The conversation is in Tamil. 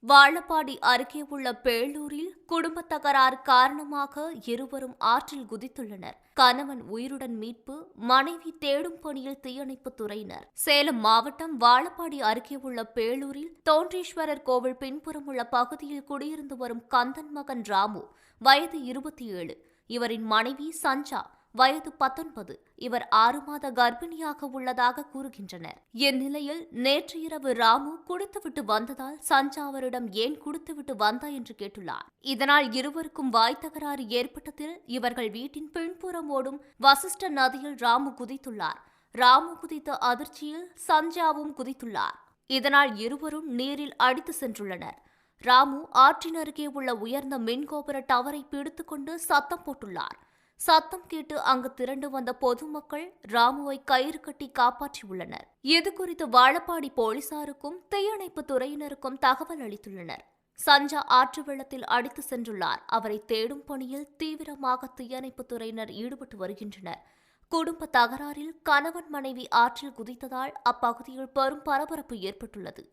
வாழப்பாடி அருகே உள்ள பேளூரில் குடும்ப தகராறு காரணமாக இருவரும் ஆற்றில் குதித்துள்ளனர். கணவன் உயிருடன் மீட்பு, மனைவி தேடும் பணியில் தீயணைப்புத் துறையினர். சேலம் மாவட்டம் வாழப்பாடி அருகே உள்ள பேளூரில் தோன்றீஸ்வரர் கோவில் பின்புறம் உள்ள பகுதியில் குடியிருந்து வரும் கந்தன் மகன் ராமு, வயது 27. இவரின் மனைவி சஞ்சா, வயது 19. இவர் 6 மாத கர்ப்பிணியாக உள்ளதாக கூறுகின்றனர். இந்நிலையில் நேற்று இரவு ராமு குடித்துவிட்டு வந்ததால் சஞ்சா அவரிடம் ஏன் குடித்துவிட்டு வந்தா என்று கேட்டுள்ளார். இதனால் இருவருக்கும் வாய் தகராறு ஏற்பட்டதில் இவர்கள் வீட்டின் பின்புறம் ஓடும் வசிஷ்ட நதியில் ராமு குதித்துள்ளார். ராமு குதித்த அதிர்ச்சியில் சஞ்சாவும் குதித்துள்ளார். இதனால் இருவரும் நீரில் அடித்து சென்றுள்ளனர். ராமு ஆற்றின் அருகே உள்ள உயர்ந்த மின்கோபுர டவரை பிடித்துக்கொண்டு சத்தம் போட்டுள்ளார். சத்தம் கேட்டு அங்கு திரண்டு வந்த பொதுமக்கள் ராமுவை கயிறு கட்டி காப்பாற்றியுள்ளனர். இதுகுறித்து வாழப்பாடி போலீசாருக்கும் தீயணைப்பு துறையினருக்கும் தகவல் அளித்துள்ளனர். சஞ்சா ஆற்று வெள்ளத்தில் அடித்து சென்றுள்ளார். அவரை தேடும் பணியில் தீவிரமாக தீயணைப்பு துறையினர் ஈடுபட்டு வருகின்றனர். குடும்ப தகராறில் கணவன் மனைவி ஆற்றில் குதித்ததால் அப்பகுதியில் பெரும் பரபரப்பு ஏற்பட்டுள்ளது.